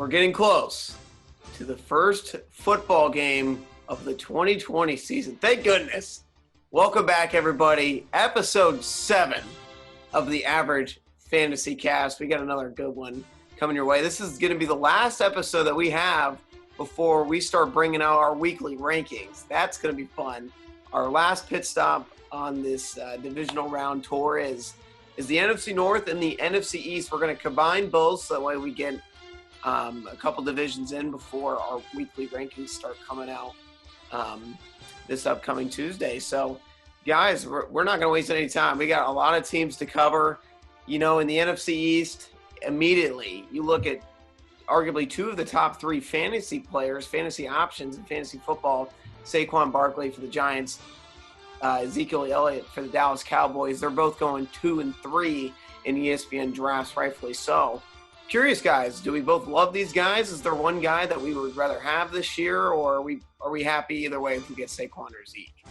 We're getting close to the first football game of the 2020 season. Thank goodness. Welcome back, everybody. Episode 7 of the Average Fantasy Cast. We got another good one coming your way. This is going to be the last episode that we have before we start bringing out our weekly rankings. That's going to be fun. Our last pit stop on this divisional round tour is the NFC North and the NFC East. We're going to combine both so that way we get a couple divisions in before our weekly rankings start coming out this upcoming Tuesday. So, guys, we're not going to waste any time. We got a lot of teams to cover. You know, in the NFC East, immediately you look at arguably two of the top 3 fantasy players, fantasy options in fantasy football, Saquon Barkley for the Giants, Ezekiel Elliott for the Dallas Cowboys. They're both going 2 and 3 in ESPN drafts, rightfully so. Curious, guys, do we both love these guys? Is there one guy that we would rather have this year, or are we happy either way if we get Saquon or Zeke?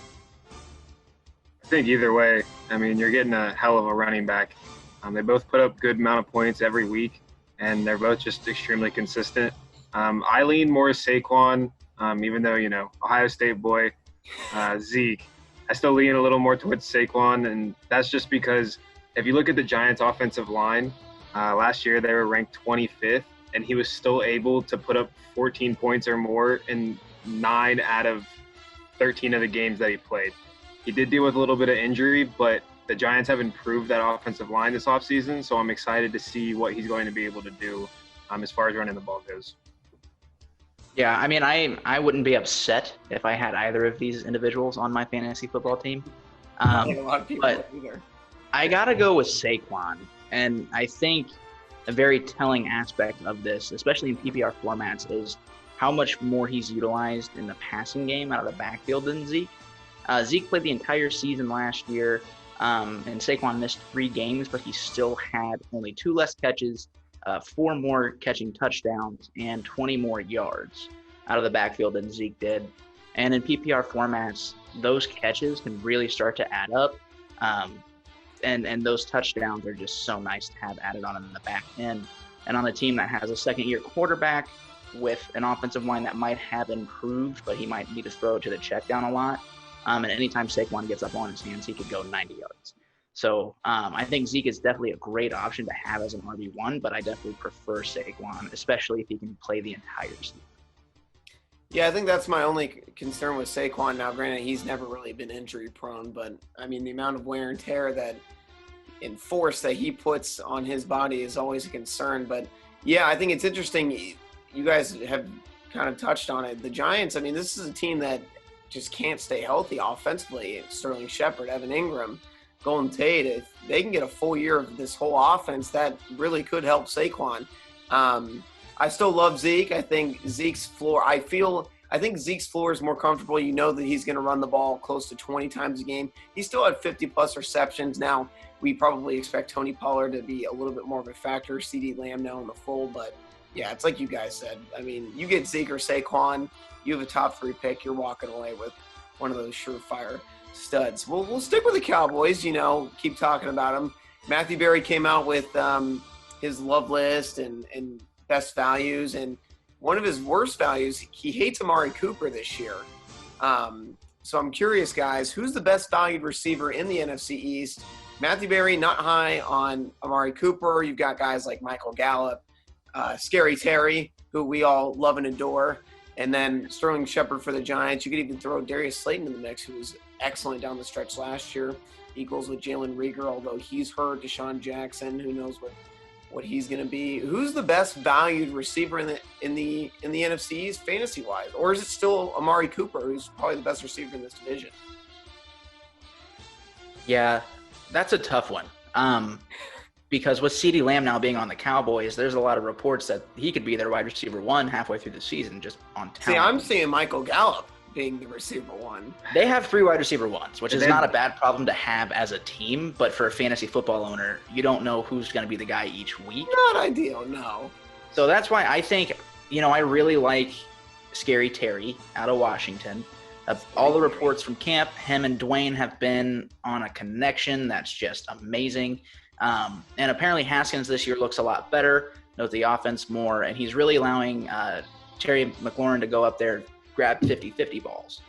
I think either way. I mean, you're getting a hell of a running back. They both put up good amount of points every week, and they're both just extremely consistent. I lean more Saquon, even though, you know, Ohio State boy, Zeke. I still lean a little more towards Saquon, and that's just because if you look at the Giants' offensive line, last year they were ranked 25th, and he was still able to put up 14 points or more in 9 out of 13 of the games that he played. He did deal with a little bit of injury, but the Giants have improved that offensive line this offseason, so I'm excited to see what he's going to be able to do as far as running the ball goes. Yeah, I mean, I wouldn't be upset if I had either of these individuals on my fantasy football team. I think a lot of people but either. I got to go with Saquon. And I think a very telling aspect of this, especially in PPR formats, is how much more he's utilized in the passing game out of the backfield than Zeke. Zeke played the entire season last year, and Saquon missed 3 games, but he still had only 2 less catches, 4 more catching touchdowns, and 20 more yards out of the backfield than Zeke did. And in PPR formats, those catches can really start to add up. And those touchdowns are just so nice to have added on in the back end. And on a team that has a second-year quarterback with an offensive line that might have improved, but he might need to throw it to the check down a lot. And anytime Saquon gets up on his hands, he could go 90 yards. So I think Zeke is definitely a great option to have as an RB1, but I definitely prefer Saquon, especially if he can play the entire season. Yeah, I think that's my only concern with Saquon. Now, granted, he's never really been injury prone, but I mean, the amount of wear and tear and force that he puts on his body is always a concern. But yeah, I think it's interesting. You guys have kind of touched on it. The Giants, I mean, this is a team that just can't stay healthy offensively. Sterling Shepard, Evan Ingram, Golden Tate, if they can get a full year of this whole offense, that really could help Saquon. I still love Zeke. I think Zeke's floor, I think Zeke's floor is more comfortable. You know that he's going to run the ball close to 20 times a game. He still had 50-plus receptions. Now, we probably expect Tony Pollard to be a little bit more of a factor. CeeDee Lamb now in the fold. But, yeah, it's like you guys said. I mean, you get Zeke or Saquon, you have a top 3 pick, you're walking away with one of those surefire studs. We'll stick with the Cowboys, you know, keep talking about them. Matthew Berry came out with his love list and best values, and one of his worst values, he hates Amari Cooper this year. So I'm curious, guys, who's the best valued receiver in the NFC East? Matthew Berry, not high on Amari Cooper. You've got guys like Michael Gallup, Scary Terry, who we all love and adore, and then Sterling Shepard for the Giants. You could even throw Darius Slayton in the mix, who was excellent down the stretch last year. Equals with Jalen Reagor, although he's hurt. Deshaun Jackson, who knows what he's going to be. Who's the best valued receiver in the NFC East fantasy wise, or is it still Amari Cooper, who's probably the best receiver in this division? Yeah, that's a tough one. Because with CeeDee Lamb now being on the Cowboys, there's a lot of reports that he could be their wide receiver 1 halfway through the season, just on talent. See, I'm seeing Michael Gallup being the receiver 1. They have 3 wide receiver 1s, which is not a bad problem to have as a team, but for a fantasy football owner, you don't know who's going to be the guy each week. Not ideal, no. So that's why I think, you know, I really like Scary Terry out of Washington. All the reports from camp, him and Dwayne have been on a connection that's just amazing. And apparently Haskins this year looks a lot better. knows the offense more, and he's really allowing Terry McLaurin to go up there, grab 50-50 balls.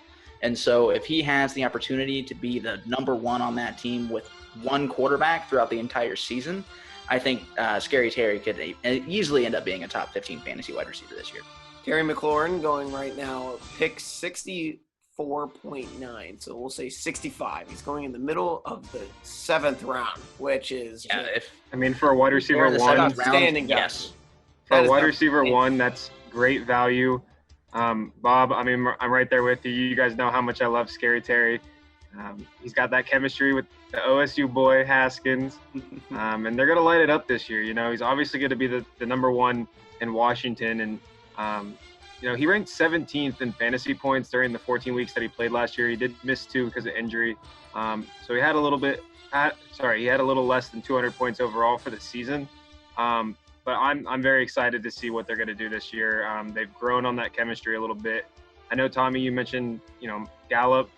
And so if he has the opportunity to be the number one on that team with one quarterback throughout the entire season, I think Scary Terry could easily end up being a top 15 fantasy wide receiver this year. Terry McLaurin going right now, pick 64.9. So we'll say 65. He's going in the middle of the 7th round, which is for a wide receiver one, standing yes. For a wide receiver one, that's great value. Bob, I'm right there with you. You guys know how much I love Scary Terry. He's got that chemistry with the OSU boy Haskins, and they're gonna light it up this year. He's obviously going to be the number one in Washington, and he ranked 17th in fantasy points during the 14 weeks that he played last year. He did miss 2 because of injury, so he had a little less than 200 points overall for the season. But I'm very excited to see what they're going to do this year. They've grown on that chemistry a little bit. I know, Tommy, you mentioned Gallup.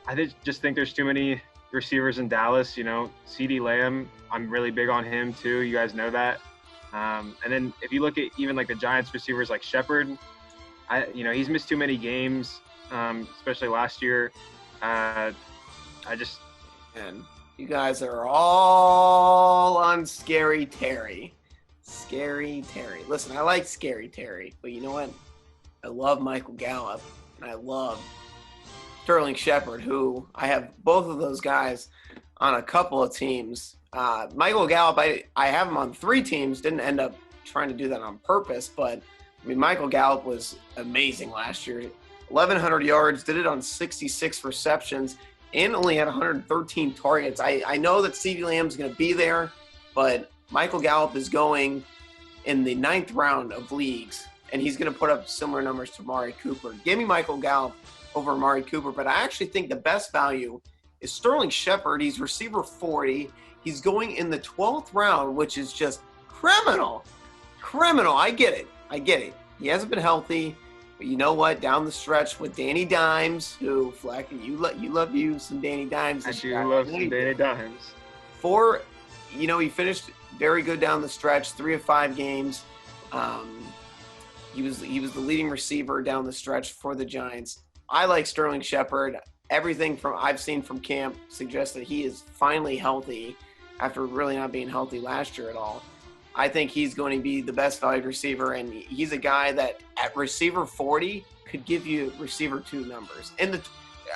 I just think there's too many receivers in Dallas. CeeDee Lamb, I'm really big on him too. You guys know that. And then if you look at even like the Giants receivers like Shepard, he's missed too many games, especially last year. And you guys are all on Scary Terry. Scary Terry. Listen, I like Scary Terry, but you know what? I love Michael Gallup, and I love Sterling Shepard, who I have both of those guys on a couple of teams. Michael Gallup, I have him on 3 teams. Didn't end up trying to do that on purpose, but Michael Gallup was amazing last year. 1,100 yards, did it on 66 receptions, and only had 113 targets. I know that CeeDee Lamb's going to be there, but Michael Gallup is going in the 9th round of leagues, and he's going to put up similar numbers to Amari Cooper. Give me Michael Gallup over Amari Cooper, but I actually think the best value is Sterling Shepard. He's receiver 40. He's going in the 12th round, which is just criminal. I get it. He hasn't been healthy, but you know what? Down the stretch with Danny Dimes, who, Flacky, you love some Danny Dimes. I do love some Danny Dimes. He finished very good down the stretch, 3 of 5 games. He was the leading receiver down the stretch for the Giants. I like Sterling Shepard. Everything I've seen from camp suggests that he is finally healthy after really not being healthy last year at all. I think he's going to be the best valued receiver, and he's a guy that at receiver 40 could give you receiver 2 numbers. And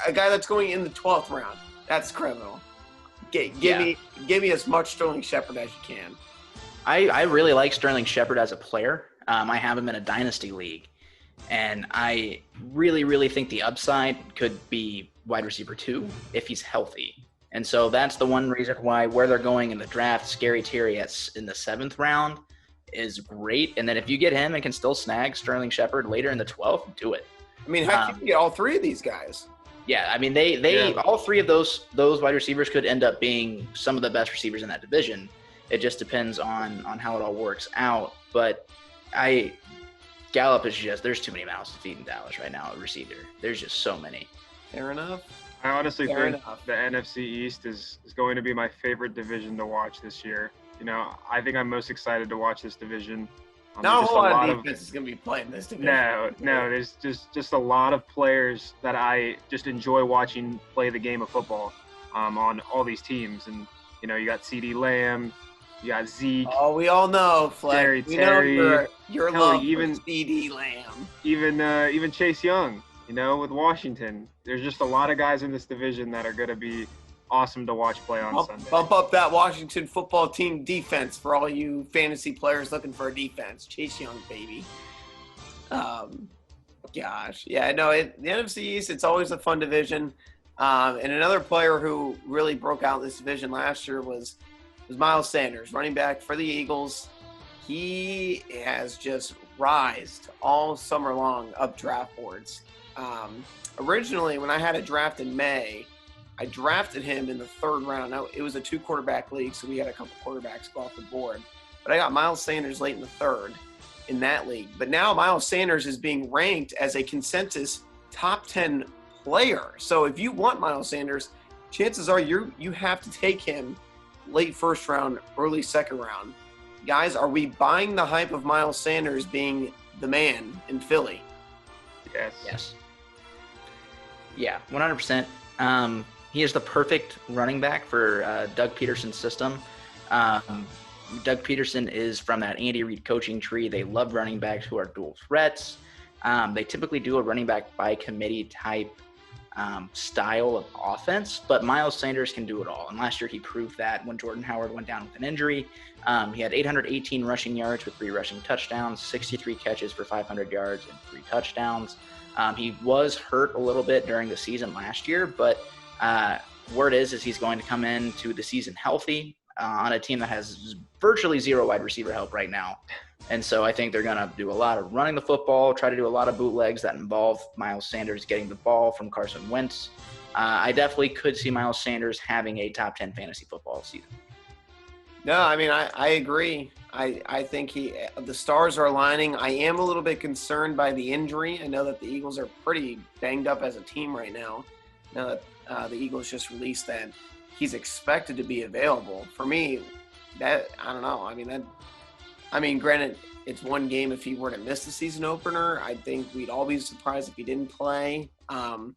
a guy that's going in the 12th round, that's criminal. Give me as much Sterling Shepard as you can. I really like Sterling Shepard as a player. I have him in a dynasty league, and I really, really think the upside could be wide receiver 2 if he's healthy. And so that's the one reason why where they're going in the draft, Scary Terry in the 7th round is great. And then if you get him and can still snag Sterling Shepard later in the 12th, do it. How can you get all 3 of these guys? Yeah, they all 3 of those wide receivers could end up being some of the best receivers in that division. It just depends on how it all works out. But Gallup is there's too many mouths to feed in Dallas right now at receiver. There's just so many. Fair enough. I honestly think the NFC East is going to be my favorite division to watch this year. I think I'm most excited to watch this division. Not a whole lot of defense is going to be playing this division. No, there's just a lot of players that I just enjoy watching play the game of football on all these teams. And, you got CeeDee Lamb, you got Zeke. Oh, we all know, Fleck. Terry, your love for CeeDee Lamb. Even Chase Young. With Washington, there's just a lot of guys in this division that are going to be awesome to watch play on Sunday. Bump up that Washington football team defense for all you fantasy players looking for a defense. Chase Young, baby. Gosh. Yeah, no, the NFC East, it's always a fun division. And another player who really broke out in this division last year was Miles Sanders, running back for the Eagles. He has just rised all summer long up draft boards. Originally, when I had a draft in May, I drafted him in the 3rd round. Now, it was a 2-quarterback league, so we had a couple quarterbacks go off the board. But I got Miles Sanders late in the 3rd in that league. But now Miles Sanders is being ranked as a consensus top 10 player. So if you want Miles Sanders, chances are you have to take him late 1st round, early 2nd round. guys, are we buying the hype of Miles Sanders being the man in Philly? Yes. Yeah, 100%. He is the perfect running back for Doug Peterson's system. Doug Peterson is from that Andy Reid coaching tree. They love running backs who are dual threats. They typically do a running back by committee type style of offense, but Miles Sanders can do it all. And last year he proved that when Jordan Howard went down with an injury. He had 818 rushing yards with 3 rushing touchdowns, 63 catches for 500 yards and 3 touchdowns. He was hurt a little bit during the season last year, but word is he's going to come into the season healthy on a team that has virtually 0 wide receiver help right now. And so I think they're going to do a lot of running the football, try to do a lot of bootlegs that involve Miles Sanders getting the ball from Carson Wentz. I definitely could see Miles Sanders having a top 10 fantasy football season. No, I mean, I agree. I think the stars are aligning. I am a little bit concerned by the injury. I know that the Eagles are pretty banged up as a team right now. Now that the Eagles just released that he's expected to be available. For me, that I don't know. I mean, granted, it's one game. If he were to miss the season opener, I think we'd all be surprised if he didn't play. But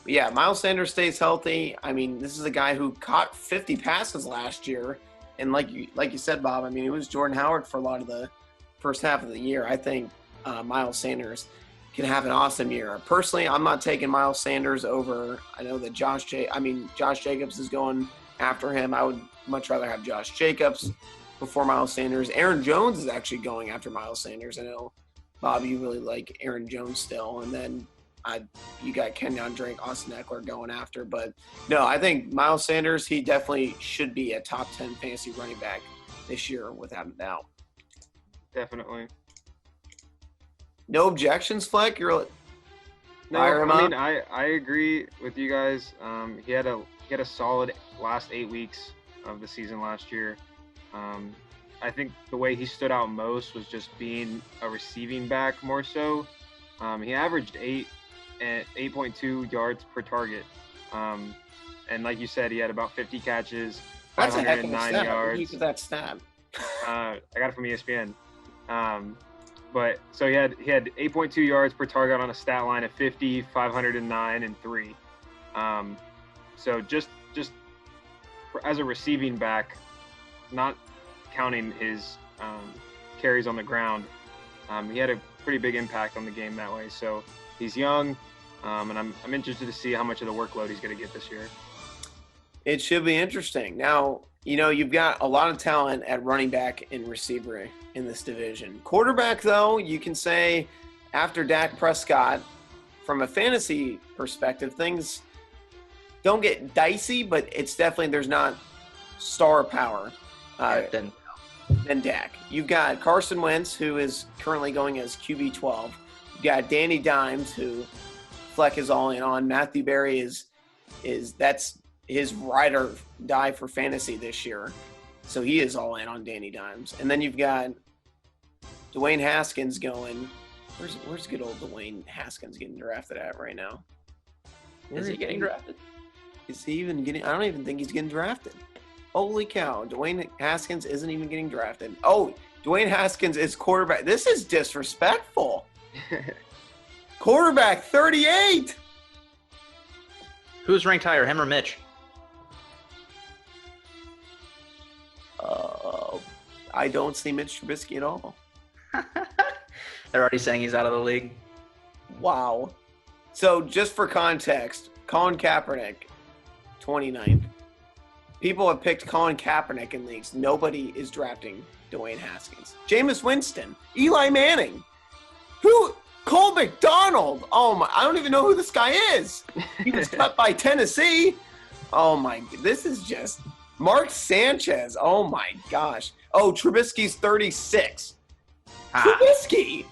yeah, Miles Sanders stays healthy. I mean, this is a guy who caught 50 passes last year. And like you said, Bob, I mean, it was Jordan Howard for a lot of the first half of the year. I think Miles Sanders can have an awesome year. Personally, I'm not taking Miles Sanders over. I know that Josh Jacobs is going after him. I would much rather have Josh Jacobs before Miles Sanders. Aaron Jones is actually going after Miles Sanders. I know, Bob, you really like Aaron Jones still. And then you got Kenyon Drake, Austin Eckler going after. But, no, I think Miles Sanders, he definitely should be a top 10 fantasy running back this year without a doubt. Definitely. No objections, Fleck? You're No, I mean, I agree with you guys. He had a solid last 8 weeks of the season last year. I think the way he stood out most was just being a receiving back more so. He averaged 8.2 yards per target. And like you said, he had about 50 catches, 509 yards. Where did you get that stat? I got it from ESPN. But so he had 8.2 yards per target on a stat line of 50, 509, and 3. So just as a receiving back, not counting his carries on the ground, he had a pretty big impact on the game that way. So he's young, and I'm interested to see how much of the workload he's going to get this year. It should be interesting. Now, you've got a lot of talent at running back and receiver in this division. Quarterback, though, you can say after Dak Prescott, from a fantasy perspective, things don't get dicey, but it's definitely there's not star power than Dak. You've got Carson Wentz, who is currently going as QB12. You've got Danny Dimes, who Fleck is all in on. Matthew Berry is that's his ride or die for fantasy this year. So he is all in on Danny Dimes. And then you've got Dwayne Haskins going. Where's good old Dwayne Haskins getting drafted at right now? Is he getting drafted? Is he even getting – I don't even think he's getting drafted. Holy cow. Dwayne Haskins isn't even getting drafted. Oh, Dwayne Haskins is quarterback. This is disrespectful. Quarterback 38. Who's ranked higher, him or Mitch? I don't see Mitch Trubisky at all. They're already saying he's out of the league. Wow. So just for context, Colin Kaepernick, 29th. People have picked Colin Kaepernick in leagues. Nobody is drafting Dwayne Haskins. Jameis Winston, Eli Manning. Cole McDonald. Oh my! I don't even know who this guy is. He was cut by Tennessee. Oh my! This is just Mark Sanchez. Oh my gosh. Oh, Trubisky's 36. Trubisky.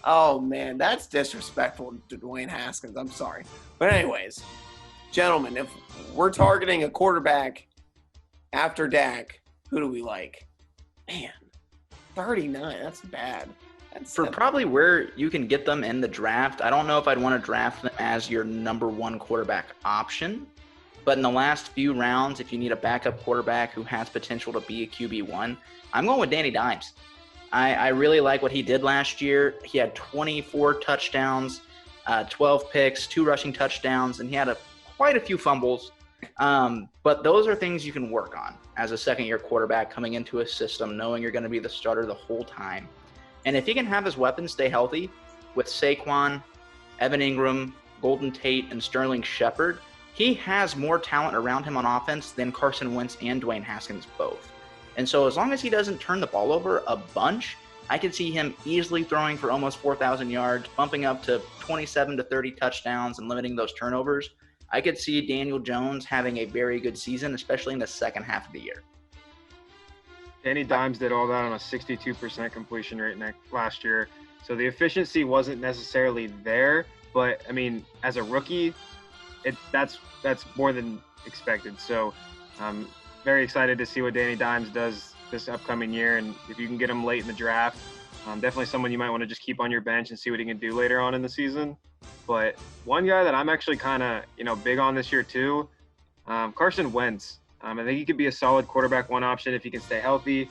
Oh man, that's disrespectful to Dwayne Haskins. I'm sorry, but anyways, gentlemen, if we're targeting a quarterback after Dak, who do we like? Man, 39. That's bad. For probably where you can get them in the draft, I don't know if I'd want to draft them as your number one quarterback option. But in the last few rounds, if you need a backup quarterback who has potential to be a QB1, I'm going with Danny Dimes. I really like what he did last year. He had 24 touchdowns, 12 picks, 2 rushing touchdowns, and he had quite a few fumbles. But those are things you can work on as a second-year quarterback coming into a system, knowing you're going to be the starter the whole time. And if he can have his weapons stay healthy with Saquon, Evan Ingram, Golden Tate, and Sterling Shepard, he has more talent around him on offense than Carson Wentz and Dwayne Haskins both. And so as long as he doesn't turn the ball over a bunch, I could see him easily throwing for almost 4,000 yards, bumping up to 27 to 30 touchdowns and limiting those turnovers. I could see Daniel Jones having a very good season, especially in the second half of the year. Danny Dimes did all that on a 62% completion rate last year. So the efficiency wasn't necessarily there, but I mean, as a rookie, that's more than expected. So I'm very excited to see what Danny Dimes does this upcoming year, and if you can get him late in the draft, definitely someone you might want to just keep on your bench and see what he can do later on in the season. But one guy that I'm actually kind of big on this year too, Carson Wentz. I think he could be a solid quarterback one option if he can stay healthy.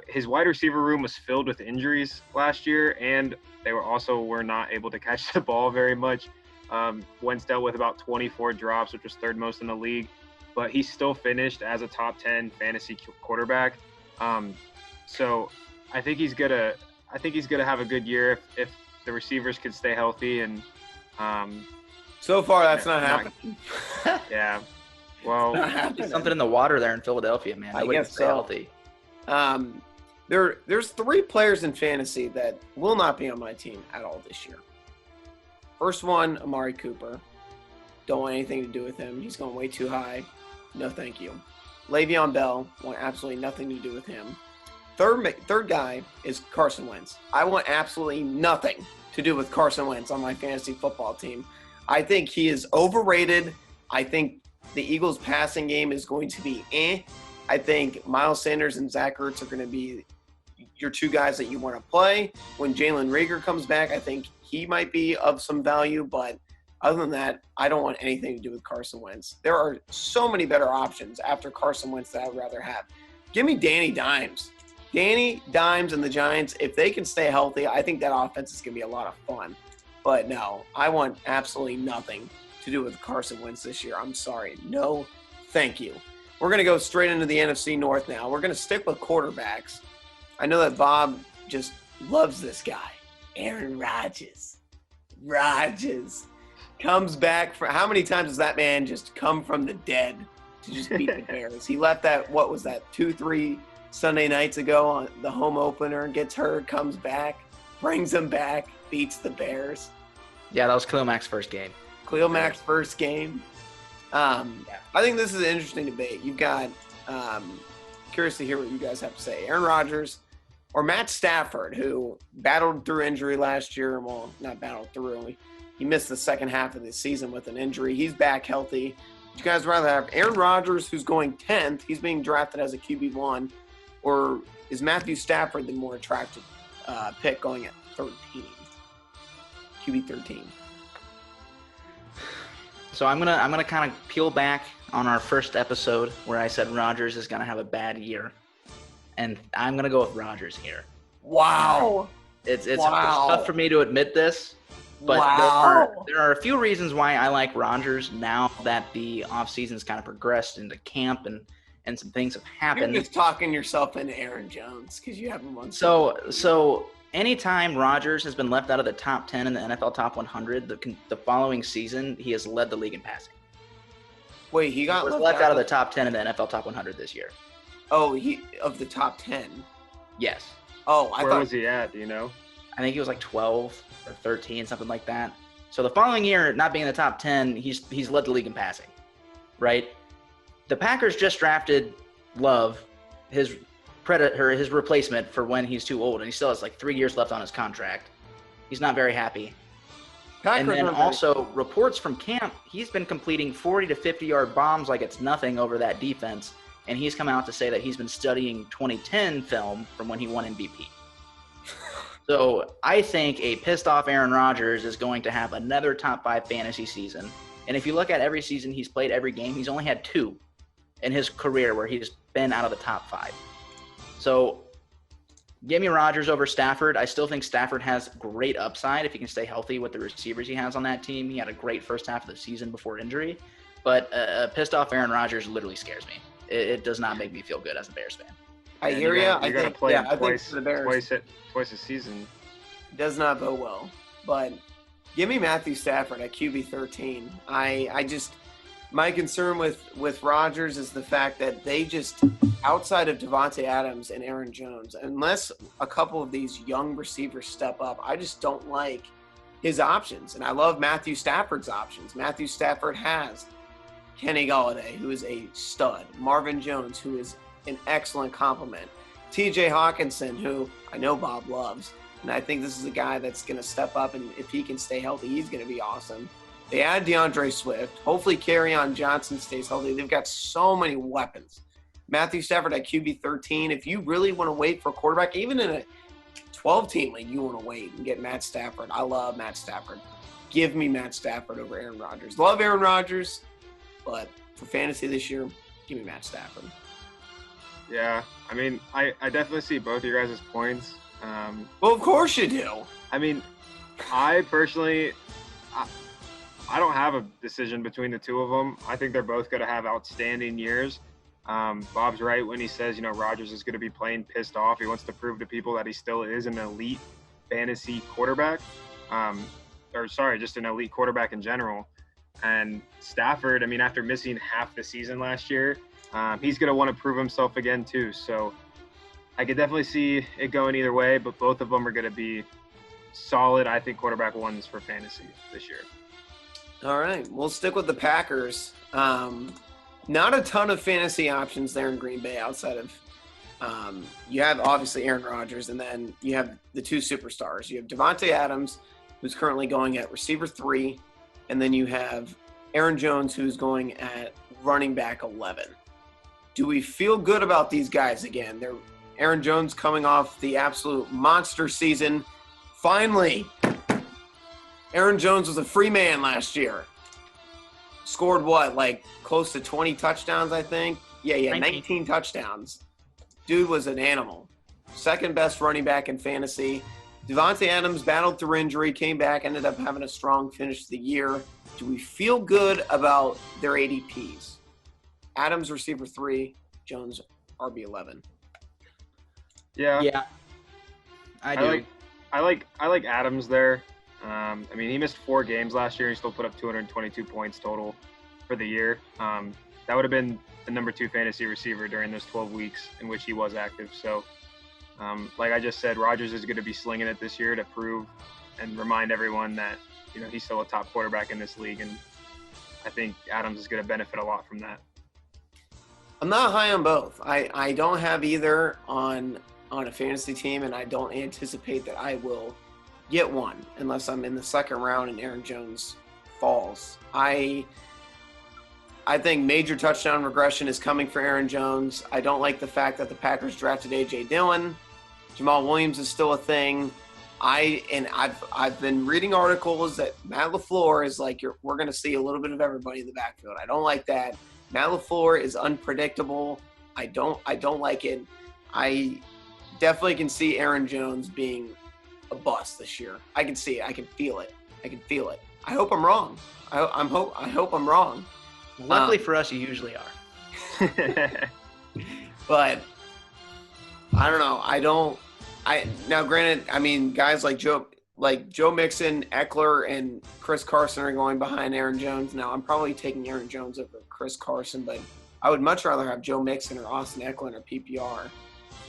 His wide receiver room was filled with injuries last year, and they were not able to catch the ball very much. Wentz dealt with about 24 drops, which was third most in the league, but he still finished as a top 10 fantasy quarterback. So I think he's gonna have a good year if the receivers could stay healthy. And so far, that's not happening. Yeah. Well, there's something in the water there in Philadelphia, man. I guess so. Healthy. There's 3 players in fantasy that will not be on my team at all this year. First one, Amari Cooper. Don't want anything to do with him. He's going way too high. No, thank you. Le'Veon Bell, want absolutely nothing to do with him. Third guy is Carson Wentz. I want absolutely nothing to do with Carson Wentz on my fantasy football team. I think he is overrated. I think the Eagles' passing game is going to be I think Miles Sanders and Zach Ertz are going to be your 2 guys that you want to play. When Jalen Reagor comes back, I think he might be of some value, but other than that, I don't want anything to do with Carson Wentz. There are so many better options after Carson Wentz that I'd rather have. Give me Danny Dimes. Danny Dimes and the Giants, if they can stay healthy, I think that offense is going to be a lot of fun. But no, I want absolutely nothing to do with Carson Wentz this year. I'm sorry. No, thank you. We're going to go straight into the NFC North now. We're going to stick with quarterbacks. I know that Bob just loves this guy. Aaron Rodgers. Comes back for how many times does that man just come from the dead to just beat the Bears? He left that, 2-3 Sunday nights ago on the home opener, gets hurt, comes back, brings them back, beats the Bears. Yeah, that was Khalil Mack's first game. I think this is an interesting debate. You've got curious to hear what you guys have to say. Aaron Rodgers or Matt Stafford, who battled through injury last year. Well, not battled through. He missed the second half of the season with an injury. He's back healthy. Would you guys rather have Aaron Rodgers, who's going 10th, he's being drafted as a QB1, or is Matthew Stafford the more attractive pick going at 13? QB 13. So I'm gonna kind of peel back on our first episode where I said Rodgers is gonna have a bad year, and I'm gonna go with Rodgers here. Wow. It's tough for me to admit this, but there are a few reasons why I like Rodgers now that the offseason's kind of progressed into camp and some things have happened. You're just talking yourself into Aaron Jones because you have him on. So anytime Rodgers has been left out of the top 10 in the NFL top 100, the following season he has led the league in passing. Wait, he got left out of the top 10 in the NFL top 100 this year. Oh, of the top 10. Yes. Oh, where was he at? Do you know? I think he was like 12 or 13, something like that. So the following year, not being in the top 10, he's led the league in passing, right? The Packers just drafted Love, his replacement for when he's too old, and he still has like 3 years left on his contract. He's not very happy. And then also reports from camp, he's been completing 40 to 50-yard bombs like it's nothing over that defense, and he's come out to say that he's been studying 2010 film from when he won MVP. So I think a pissed-off Aaron Rodgers is going to have another top 5 fantasy season, And if you look at every season he's played, every game, he's only had 2 in his career where he's been out of the top 5. So give me Rodgers over Stafford. I still think Stafford has great upside if he can stay healthy with the receivers he has on that team. He had a great first half of the season before injury. But pissed off Aaron Rodgers literally scares me. It does not make me feel good as a Bears fan. I hear you. You got to play him I think for the Bears, twice a season. does not bode well. But give me Matthew Stafford at QB 13. My concern with Rodgers is the fact that they just, outside of Devontae Adams and Aaron Jones, unless a couple of these young receivers step up, I just don't like his options. And I love Matthew Stafford's options. Matthew Stafford has Kenny Golladay, who is a stud, Marvin Jones, who is an excellent compliment, TJ Hawkinson, who I know Bob loves, and I think this is a guy that's going to step up, and if he can stay healthy, he's going to be awesome. They add DeAndre Swift. Hopefully Kerryon Johnson stays healthy. They've got so many weapons. Matthew Stafford at QB 13. If you really want to wait for a quarterback, even in a 12-team league, you want to wait and get Matt Stafford. I love Matt Stafford. Give me Matt Stafford over Aaron Rodgers. Love Aaron Rodgers, but for fantasy this year, give me Matt Stafford. Yeah, I mean, I definitely see both of your guys' points. Well, of course you do. I mean, I personally, I don't have a decision between the two of them. I think they're both going to have outstanding years. Bob's right when he says, Rodgers is going to be playing pissed off. He wants to prove to people that he still is an elite fantasy quarterback. Just an elite quarterback in general. And Stafford, I mean, after missing half the season last year, he's going to want to prove himself again too. So I could definitely see it going either way, but both of them are going to be solid, I think, quarterback ones for fantasy this year. All right, we'll stick with the Packers. Not a ton of fantasy options there in Green Bay outside of you have obviously Aaron Rodgers, and then you have the 2 superstars. You have Devontae Adams, who's currently going at receiver 3, and then you have Aaron Jones, who's going at running back 11. Do we feel good about these guys again? Aaron Jones coming off the absolute monster season. Finally, Aaron Jones was a free man last year. Scored close to 20 touchdowns, I think? Yeah, 19 touchdowns. Dude was an animal. Second best running back in fantasy. Devontae Adams battled through injury, came back, ended up having a strong finish to the year. Do we feel good about their ADPs? Adams receiver 3, Jones RB 11. Yeah. I do. I like Adams there. I mean, he missed 4 games last year. He still put up 222 points total for the year. That would have been the number 2 fantasy receiver during those 12 weeks in which he was active. So, like I just said, Rodgers is going to be slinging it this year to prove and remind everyone that, he's still a top quarterback in this league. And I think Adams is going to benefit a lot from that. I'm not high on both. I don't have either on a fantasy team, and I don't anticipate that I will get one unless I'm in the second round and Aaron Jones falls. I think major touchdown regression is coming for Aaron Jones. I don't like the fact that the Packers drafted A.J. Dillon. Jamal Williams is still a thing. I've been reading articles that Matt LaFleur is like, we're going to see a little bit of everybody in the backfield. I don't like that. Matt LaFleur is unpredictable. I don't like it. I definitely can see Aaron Jones being a bust this year. I can see it. I can feel it. I hope I'm wrong. I hope I'm wrong. Luckily for us, you usually are. But I don't know. Now granted, I mean, guys like Joe Mixon, Eckler, and Chris Carson are going behind Aaron Jones. Now I'm probably taking Aaron Jones over Chris Carson, but I would much rather have Joe Mixon or Austin Eckler or PPR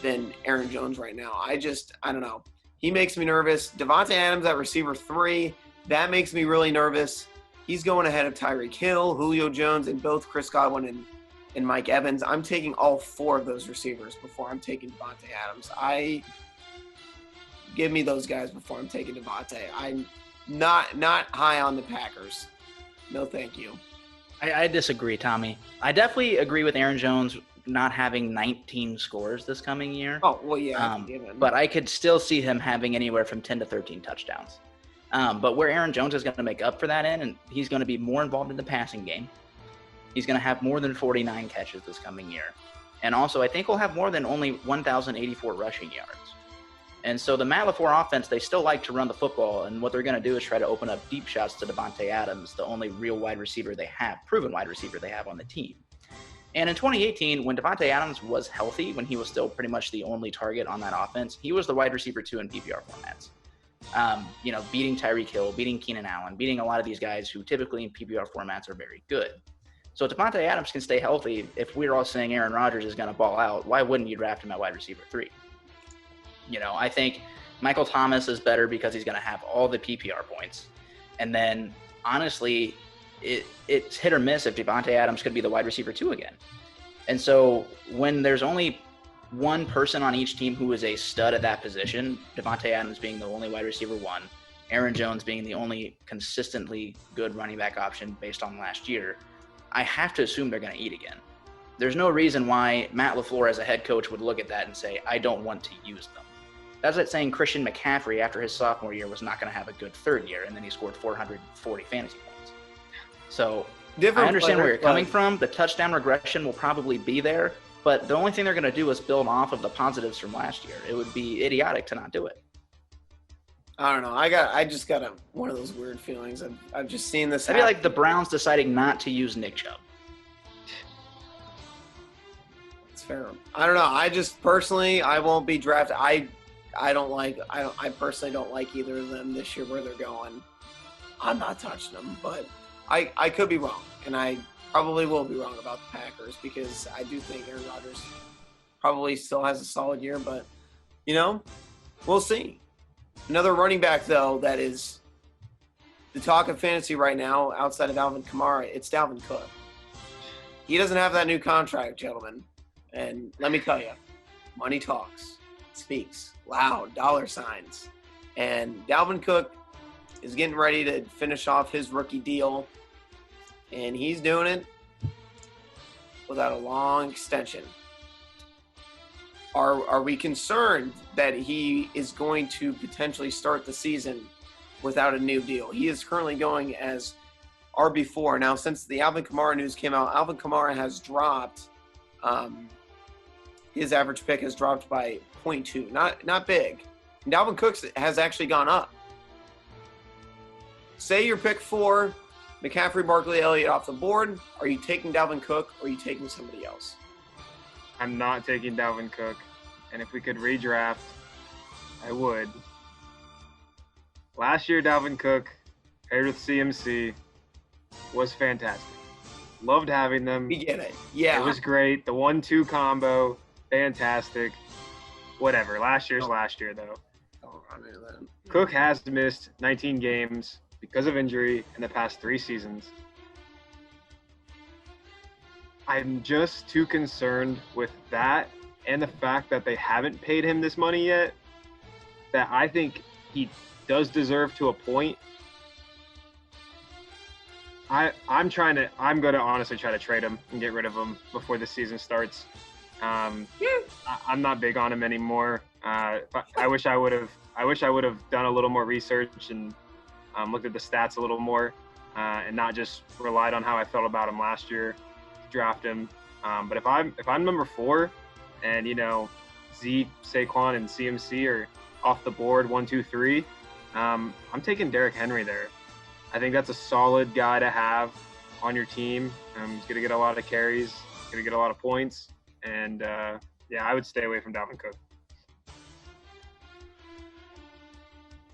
than Aaron Jones right now. I don't know. He makes me nervous. Devontae Adams at receiver 3, that makes me really nervous. He's going ahead of Tyreek Hill, Julio Jones, and both Chris Godwin and Mike Evans. I'm taking all 4 of those receivers before I'm taking Devontae Adams. Give me those guys before I'm taking Devontae. I'm not high on the Packers. No, thank you. I disagree, Tommy. I definitely agree with Aaron Jones not having 19 scores this coming year. Oh, well, yeah. But I could still see him having anywhere from 10 to 13 touchdowns. But where Aaron Jones is going to make up for that and he's going to be more involved in the passing game. He's going to have more than 49 catches this coming year. And also, I think he'll have more than only 1,084 rushing yards. And so the Matt LaFleur offense, they still like to run the football, and what they're going to do is try to open up deep shots to Davante Adams, the only real wide receiver they have, proven wide receiver they have on the team. And in 2018, when Davante Adams was healthy, when he was still pretty much the only target on that offense, he was the wide receiver 2 in PPR formats. Beating Tyreek Hill, beating Keenan Allen, beating a lot of these guys who typically in PPR formats are very good. So if Davante Adams can stay healthy, if we're all saying Aaron Rodgers is going to ball out, why wouldn't you draft him at wide receiver 3? I think Michael Thomas is better because he's going to have all the PPR points. And then, honestly, it's hit or miss if Davante Adams could be the wide receiver 2 again. And so when there's only one person on each team who is a stud at that position, Davante Adams being the only wide receiver 1, Aaron Jones being the only consistently good running back option based on last year, I have to assume they're going to eat again. There's no reason why Matt LaFleur as a head coach would look at that and say, I don't want to use them. That's like saying Christian McCaffrey after his sophomore year was not going to have a good third year, and then he scored 440 fantasy points. So I understand where you're coming from. The touchdown regression will probably be there, but the only thing they're going to do is build off of the positives from last year. It would be idiotic to not do it. I don't know. I just got one of those weird feelings. I've just seen this. It'd be like the Browns deciding not to use Nick Chubb. It's fair. I don't know. I just personally, I won't be drafted. I personally don't like either of them this year where they're going. I'm not touching them, but I could be wrong, and I probably will be wrong about the Packers because I do think Aaron Rodgers probably still has a solid year, but we'll see. Another running back, though, that is the talk of fantasy right now outside of Alvin Kamara, it's Dalvin Cook. He doesn't have that new contract, gentlemen. And let me tell you, money talks, speaks, loud, dollar signs. And Dalvin Cook is getting ready to finish off his rookie deal. And he's doing it without a long extension. Are we concerned that he is going to potentially start the season without a new deal? He is currently going as RB4. Now, since the Alvin Kamara news came out, Alvin Kamara has dropped. His average pick has dropped by 0.2. Not big. And Dalvin Cook has actually gone up. Say you're pick 4, McCaffrey, Barkley, Elliott off the board. Are you taking Dalvin Cook or are you taking somebody else? I'm not taking Dalvin Cook, and if we could redraft, I would. Last year, Dalvin Cook, paired with CMC, was fantastic. Loved having them. We get it. Yeah. It was great. The 1-2 combo, fantastic. Whatever. Last year's last year, though. Cook has missed 19 games because of injury in the past 3 seasons. I'm just too concerned with that and the fact that they haven't paid him this money yet, that I think he does deserve to a point. I'm going to honestly try to trade him and get rid of him before the season starts. I'm not big on him anymore. I wish I would have done a little more research and looked at the stats a little more and not just relied on how I felt about him last year. Draft him, but if I'm number 4, and Zeke, Saquon, and CMC are off the board 1, 2, 3, I'm taking Derrick Henry there. I think that's a solid guy to have on your team. He's gonna get a lot of carries, gonna get a lot of points, and I would stay away from Dalvin Cook.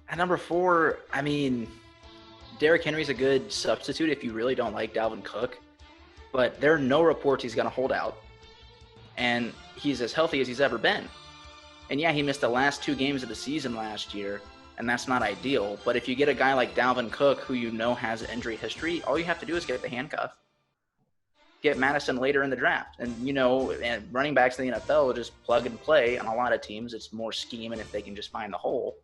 At number 4, I mean, Derrick Henry's a good substitute if you really don't like Dalvin Cook. But there are no reports he's going to hold out. And he's as healthy as he's ever been. And yeah, he missed the last 2 games of the season last year, and that's not ideal. But if you get a guy like Dalvin Cook, who has injury history, all you have to do is get the handcuff. Get Madison later in the draft. And, and running backs in the NFL will just plug and play. On a lot of teams, it's more scheme and if they can just find the hole.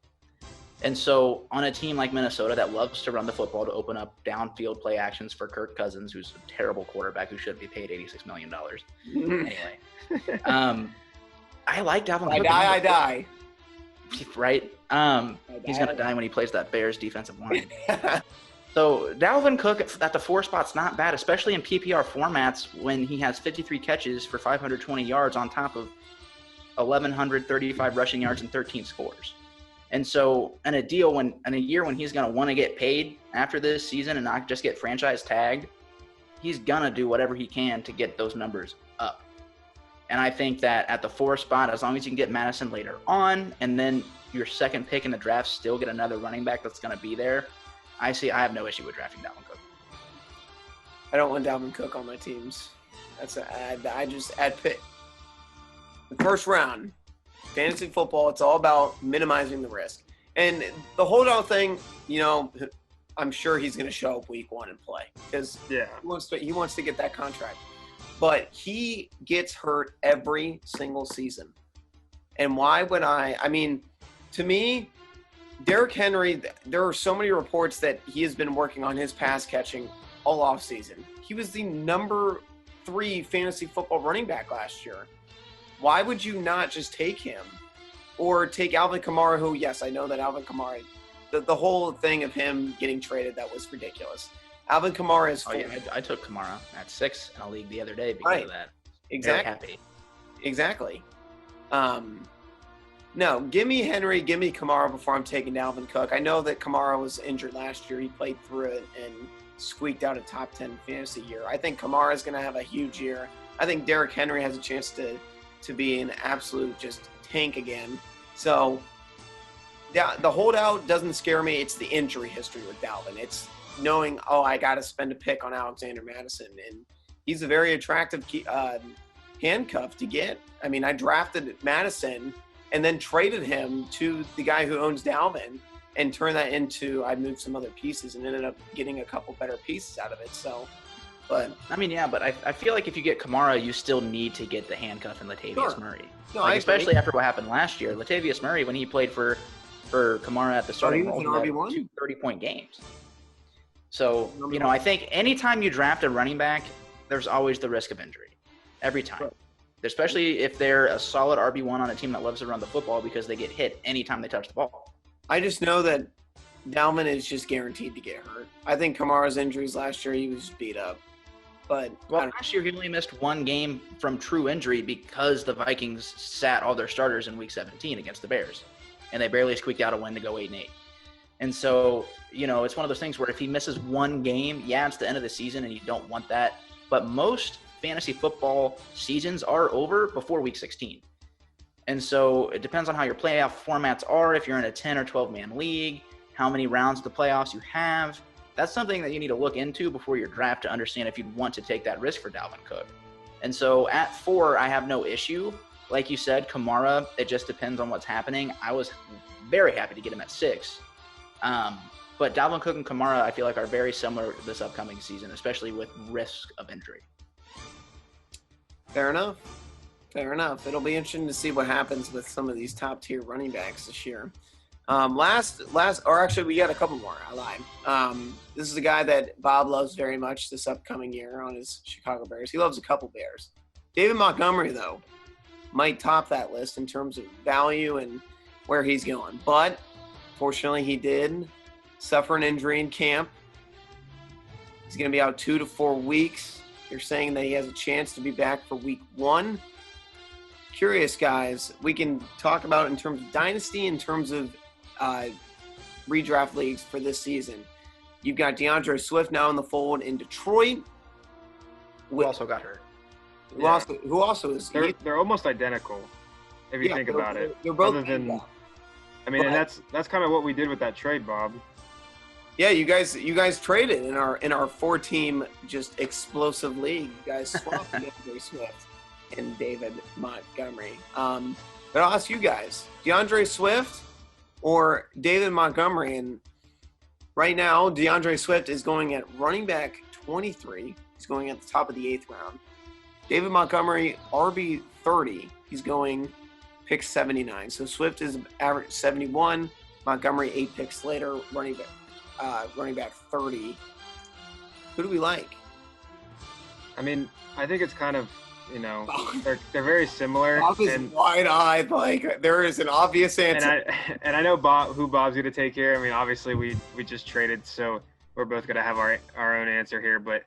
And so on a team like Minnesota that loves to run the football to open up downfield play actions for Kirk Cousins, who's a terrible quarterback who should be paid $86 million. Anyway, I like Dalvin Cook. I die. right? He's going to die when he plays that Bears defensive line. So Dalvin Cook at the 4 spot's not bad, especially in PPR formats when he has 53 catches for 520 yards on top of 1,135 rushing yards and 13 scores. And so in a year when he's going to want to get paid after this season and not just get franchise tagged, he's going to do whatever he can to get those numbers up. And I think that at the 4 spot, as long as you can get Madison later on, and then your second pick in the draft still get another running back that's going to be there, I have no issue with drafting Dalvin Cook. I don't want Dalvin Cook on my teams. I just add pick. The first round, fantasy football, it's all about minimizing the risk. And the holdout thing, I'm sure he's going to show up week 1 and play because he wants to get that contract. But he gets hurt every single season. And why would to me, Derrick Henry, there are so many reports that he has been working on his pass catching all offseason. He was the number 3 fantasy football running back last year. Why would you not just take him? Or take Alvin Kamara, who, yes, I know that Alvin Kamara, the whole thing of him getting traded, that was ridiculous. Alvin Kamara is... I took Kamara at 6 in a league the other day because of that. Exactly. Very happy. Exactly. No, give me Henry, give me Kamara before I'm taking Dalvin Cook. I know that Kamara was injured last year. He played through it and squeaked out a top 10 fantasy year. I think Kamara is going to have a huge year. I think Derrick Henry has a chance to be an absolute just tank again. So the holdout doesn't scare me. It's the injury history with Dalvin. It's knowing, I got to spend a pick on Alexander Madison. And he's a very attractive handcuff to get. I drafted Madison and then traded him to the guy who owns Dalvin and turned that into, I moved some other pieces and ended up getting a couple better pieces out of it. So, but. But I feel like if you get Kamara, you still need to get the handcuff in Latavius Murray. No, especially after what happened last year. Latavius Murray, when he played for Kamara at the starting role, he had 2 30-point games. So, I think anytime you draft a running back, there's always the risk of injury. Every time. Right. Especially if they're a solid RB1 on a team that loves to run the football because they get hit anytime they touch the ball. I just know that Dalvin is just guaranteed to get hurt. I think Kamara's injuries last year, he was beat up. But last year he only missed 1 game from true injury because the Vikings sat all their starters in Week 17 against the Bears. And they barely squeaked out a win to go 8-8. And so, it's one of those things where if he misses 1 game, it's the end of the season and you don't want that. But most fantasy football seasons are over before Week 16. And so it depends on how your playoff formats are. If you're in a 10 or 12-man league, how many rounds of the playoffs you have. That's something that you need to look into before your draft to understand if you'd want to take that risk for Dalvin Cook. And so at 4, I have no issue. Like you said, Kamara, it just depends on what's happening. I was very happy to get him at 6. But Dalvin Cook and Kamara, I feel like, are very similar this upcoming season, especially with risk of injury. Fair enough. It'll be interesting to see what happens with some of these top-tier running backs this year. We got a couple more. I lied. This is a guy that Bob loves very much this upcoming year on his Chicago Bears. He loves a couple Bears. David Montgomery, though, might top that list in terms of value and where he's going. But, fortunately, he did suffer an injury in camp. He's going to be out 2 to 4 weeks. You're saying that he has a chance to be back for Week 1. Curious, guys. We can talk about it in terms of dynasty, in terms of redraft leagues for this season. You've got DeAndre Swift now in the fold in Detroit. Who also got hurt. Who also is. They're almost identical, if you think about it. They're both. And that's kind of what we did with that trade, Bob. Yeah, you guys traded in our 4-team just explosive league. You guys swapped DeAndre Swift and David Montgomery. But I'll ask you guys, DeAndre Swift or David Montgomery? And right now, DeAndre Swift is going at running back 23. He's going at the top of the 8th round. David Montgomery, RB 30. He's going pick 79. So Swift is average 71. Montgomery 8 picks later, running back 30. Who do we like? I think it's kind of you know, they're very similar. Bob is wide-eyed. Like, there is an obvious answer. And I know who Bob's going to take here. I mean, obviously we just traded, so we're both going to have our own answer here. But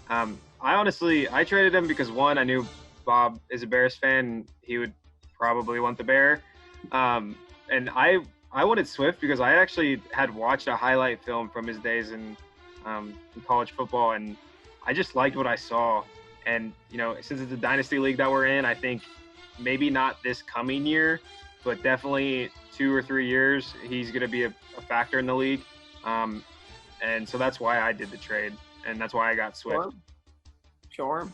I traded him because, one, I knew Bob is a Bears fan, and he would probably want the Bear. And I wanted Swift because I actually had watched a highlight film from his days in college football, and I just liked what I saw. And, you know, since it's a dynasty league that we're in, I think maybe not this coming year, but definitely 2 or 3 years, he's going to be a factor in the league. And so that's why I did the trade, and that's why I got Swift. Sure.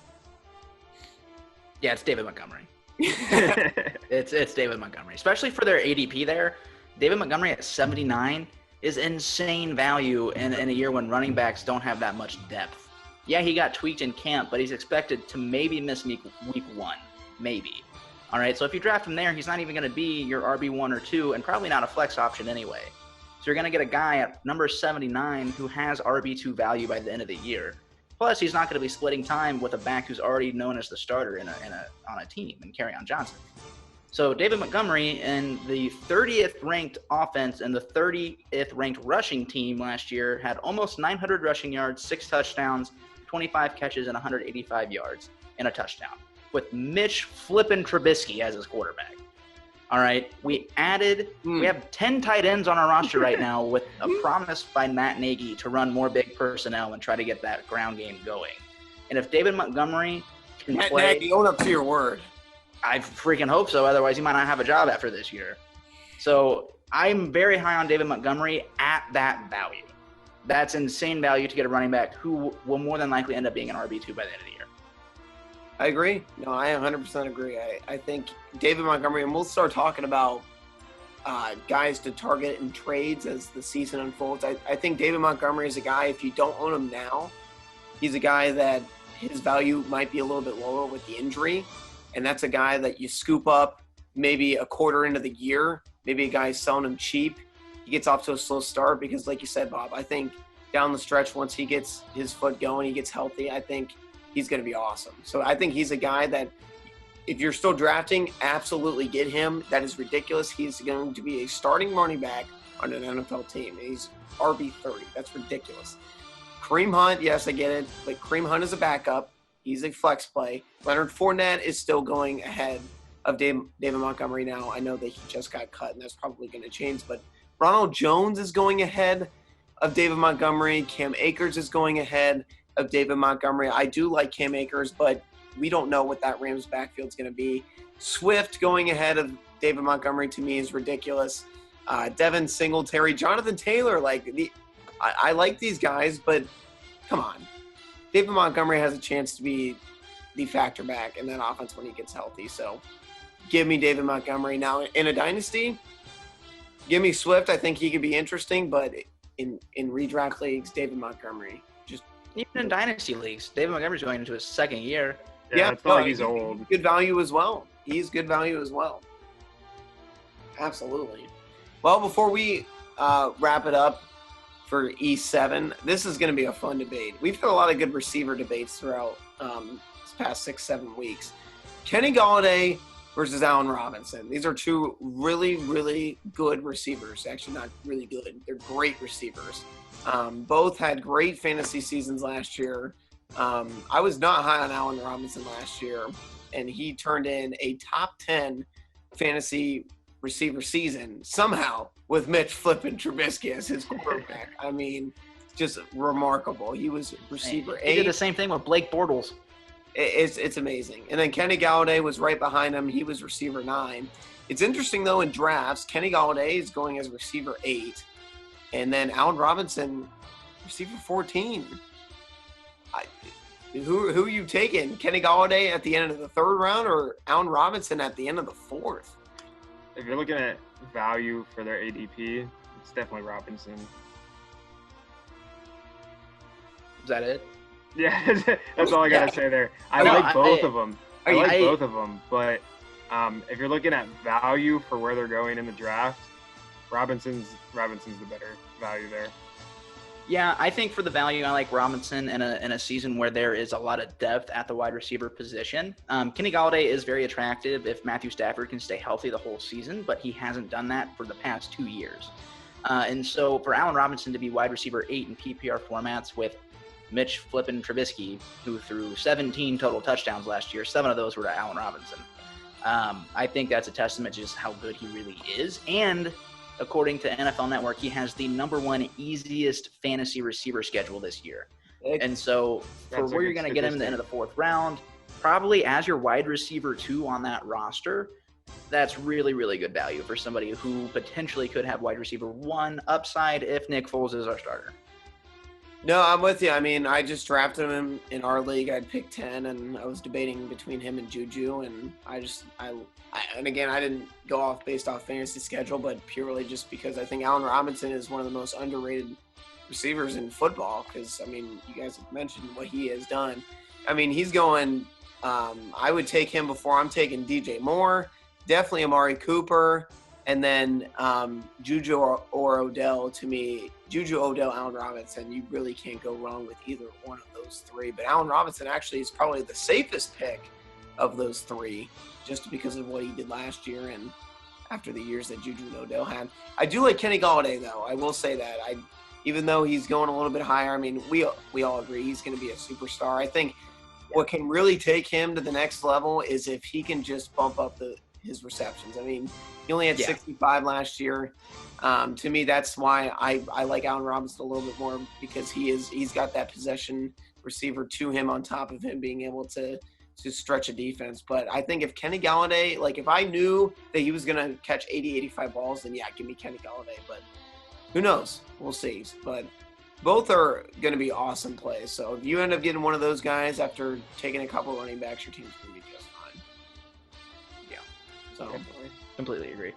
Yeah, it's David Montgomery. It's David Montgomery, especially for their ADP there. David Montgomery at 79 is insane value in a year when running backs don't have that much depth. Yeah, he got tweaked in camp, but he's expected to maybe miss week 1, maybe. All right, so if you draft him there, he's not even going to be your RB1 or 2 and probably not a flex option anyway. So you're going to get a guy at number 79 who has RB2 value by the end of the year. Plus, he's not going to be splitting time with a back who's already known as the starter on a team in Kerryon Johnson. So David Montgomery in the 30th ranked offense and the 30th ranked rushing team last year had almost 900 rushing yards, 6 touchdowns, 25 catches, and 185 yards and a touchdown, with Mitch flippin' Trubisky as his quarterback. All right, we have 10 tight ends on our roster right now with a promise by Matt Nagy to run more big personnel and try to get that ground game going. And if David Montgomery can Matt play, Nagy, own up to your word. I freaking hope so. Otherwise, he might not have a job after this year. So I'm very high on David Montgomery at that value. That's insane value to get a running back who will more than likely end up being an RB2 by the end of the year. I agree. No, I 100% agree. I think David Montgomery, and we'll start talking about guys to target in trades as the season unfolds. I think David Montgomery is a guy, if you don't own him now, he's a guy that his value might be a little bit lower with the injury. And that's a guy that you scoop up maybe a quarter into the year. Maybe a guy selling him cheap. He gets off to a slow start because, like you said, Bob, I think down the stretch, once he gets his foot going, he gets healthy, I think he's going to be awesome. So I think he's a guy that if you're still drafting, absolutely get him. That is ridiculous. He's going to be a starting running back on an NFL team. He's RB30. That's ridiculous. Kareem Hunt, yes, I get it, but Kareem Hunt is a backup. He's a flex play. Leonard Fournette is still going ahead of David Montgomery now. I know that he just got cut, and that's probably going to change, but Ronald Jones is going ahead of David Montgomery. Cam Akers is going ahead of David Montgomery. I do like Cam Akers, but we don't know what that Rams backfield is going to be. Swift going ahead of David Montgomery to me is ridiculous. Devin Singletary, Jonathan Taylor, I like these guys, but come on. David Montgomery has a chance to be the factor back in that offense when he gets healthy. So give me David Montgomery. Now, in a dynasty, give me Swift. I think he could be interesting, but in redraft leagues, David Montgomery. Just even in dynasty leagues, David Montgomery's going into his second year. Yeah, it's not like he's old. Good value as well. He's good value as well. Absolutely. Well, before we wrap it up for E7, this is going to be a fun debate. We've had a lot of good receiver debates throughout this past 6-7 weeks. Kenny Golladay versus Allen Robinson. These are two really, really good receivers. Actually, not really good. They're great receivers. Both had great fantasy seasons last year. I was not high on Allen Robinson last year, and he turned in a top 10 fantasy receiver season somehow with Mitch flippin' Trubisky as his quarterback. I mean, just remarkable. He was receiver 8. He did the same thing with Blake Bortles. It's amazing. And then Kenny Golladay was right behind him. He was receiver 9. It's interesting, though, in drafts, Kenny Golladay is going as receiver 8. And then Allen Robinson, receiver 14. Who are you taking? Kenny Golladay at the end of the 3rd round or Allen Robinson at the end of the 4th? If you're looking at value for their ADP, it's definitely Robinson. Is that it? Yeah, that's all I gotta say there. I like both of them. I like both of them, but if you're looking at value for where they're going in the draft, Robinson's the better value there. Yeah, I think for the value, I like Robinson in a season where there is a lot of depth at the wide receiver position. Kenny Galladay is very attractive if Matthew Stafford can stay healthy the whole season, but he hasn't done that for the past 2 years. And so for Allen Robinson to be wide receiver 8 in PPR formats with Mitch flippin' Trubisky, who threw 17 total touchdowns last year, 7 of those were to Allen Robinson. I think that's a testament to just how good he really is. And according to NFL Network, he has the #1 easiest fantasy receiver schedule this year. And so for where you're going to get him in the end of the 4th round, probably as your wide receiver 2 on that roster, that's really, really good value for somebody who potentially could have wide receiver 1 upside if Nick Foles is our starter. No, I'm with you. I mean, I just drafted him in our league. I'd picked 10, and I was debating between him and Juju, and and again, I didn't go off based off fantasy schedule, but purely just because I think Allen Robinson is one of the most underrated receivers in football. Because I mean, you guys have mentioned what he has done. I mean, he's going. I would take him before I'm taking DJ Moore, definitely Amari Cooper, and then Juju or Odell. To me, Juju, Odell, Allen Robinson, you really can't go wrong with either one of those 3. But Allen Robinson actually is probably the safest pick of those 3, just because of what he did last year and after the years that Juju and Odell had. I do like Kenny Galladay, though. I will say that. Even though he's going a little bit higher, I mean, we all agree he's going to be a superstar. I think what can really take him to the next level is if he can just bump up his receptions. I mean, he only had 65 last year. To me, that's why I like Allen Robinson a little bit more, because he's got that possession receiver to him on top of him being able to stretch a defense. But I think if Kenny Galladay, like if I knew that he was going to catch 80, 85 balls, then yeah, give me Kenny Galladay. But who knows? We'll see. But both are going to be awesome plays. So if you end up getting one of those guys after taking a couple running backs, your team's going to be just fine. Yeah. So completely agree.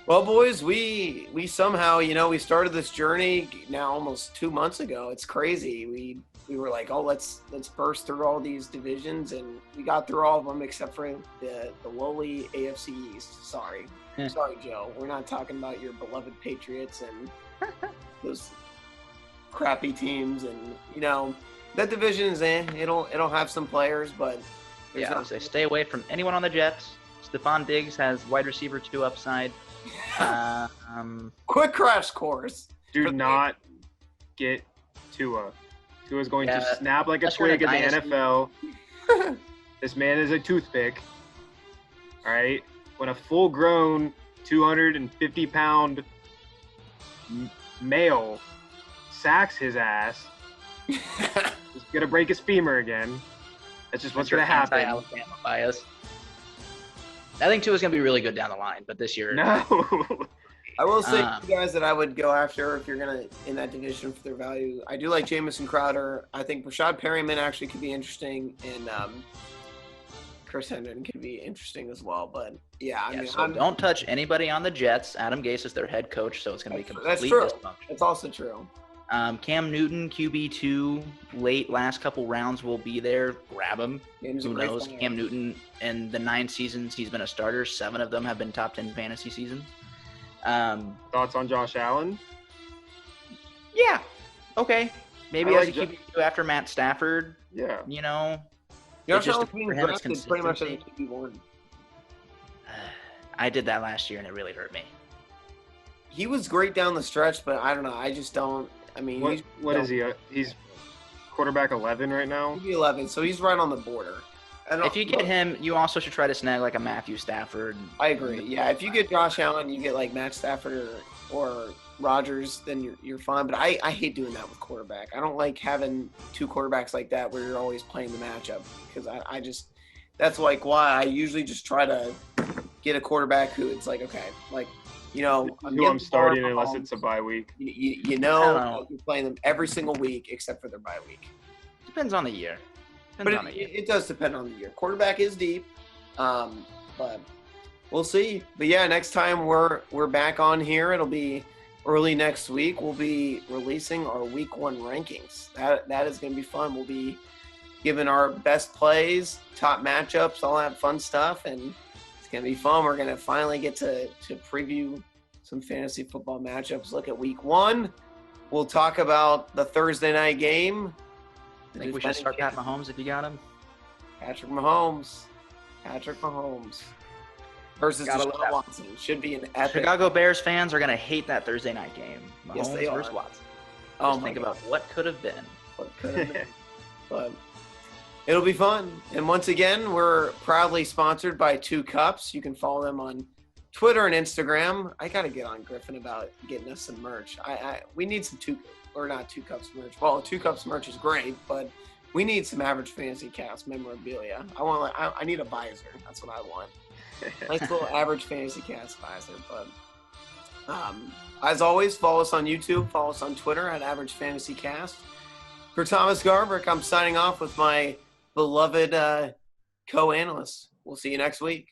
Well, boys, we somehow, we started this journey now almost 2 months ago. It's crazy. We were like, oh, let's burst through all these divisions, and we got through all of them except for the lowly AFC East. Sorry, Joe. We're not talking about your beloved Patriots and those crappy teams, and that division is it'll have some players, but I would say stay away from anyone on the Jets. Stephon Diggs has wide receiver 2 upside. Quick crash course. Do not get Tua. Tua's going to snap like a twig in the NFL. This man is a toothpick. All right? When a full-grown 250-pound male sacks his ass, he's going to break his femur again. That's just what's going to happen. Alabama bias. I think Tua's going to be really good down the line, but this year... No. I will say to you guys that I would go after if you're going to, in that division for their value. I do like Jamison Crowder. I think Rashad Perryman actually could be interesting, and Chris Hendon could be interesting as well. But, so don't touch anybody on the Jets. Adam Gase is their head coach, so it's going to be complete dysfunction. That's also true. Cam Newton, QB2, last couple rounds will be there. Grab him. Who knows? Cam Newton, in the 9 seasons he's been a starter, 7 of them have been top 10 fantasy seasons. Thoughts on Josh Allen? Yeah. Okay. Maybe as a QB2 after Matt Stafford. Yeah. Josh Allen's being drafted pretty much as a QB1. I did that last year, and it really hurt me. He was great down the stretch, but I don't know. I just don't. I mean, what is he? He's quarterback 11 right now. He's 11, so he's right on the border. If you get him, you also should try to snag like a Matthew Stafford. I agree. Yeah, if you get Josh Allen, you get like Matt Stafford or Rodgers, then you're fine. But I hate doing that with quarterback. I don't like having 2 quarterbacks like that where you're always playing the matchup, because I just that's like why I usually just try to get a quarterback who it's like, okay, like I'm starting unless it's a bye week. You're playing them every single week except for their bye week. Depends on the year. It does depend on the year. Quarterback is deep, but we'll see. But yeah, next time we're back on here, it'll be early next week. We'll be releasing our Week 1 rankings. That is going to be fun. We'll be giving our best plays, top matchups, all that fun stuff, and it's going to be fun. We're going to finally get to preview some fantasy football matchups. Look at Week 1. We'll talk about the Thursday night game. I think we should start Pat Mahomes if you got him. Patrick Mahomes. Versus Deshaun Watson. Should be an epic. Chicago Bears fans are going to hate that Thursday night game. Mahomes Yes, they are. versus Watson. Just think about what could have been. But it'll be fun. And once again, we're proudly sponsored by 2 Cups. You can follow them on Twitter and Instagram. I got to get on Griffin about getting us some merch. We need some 2 Cups merch. Well, 2 Cups merch is great, but we need some Average Fantasy Cast memorabilia. I need a visor. That's what I want. Nice little Average Fantasy Cast visor. But as always, follow us on YouTube. Follow us on Twitter at Average Fantasy Cast. For Thomas Garbrick, I'm signing off with my beloved co-analyst. We'll see you next week.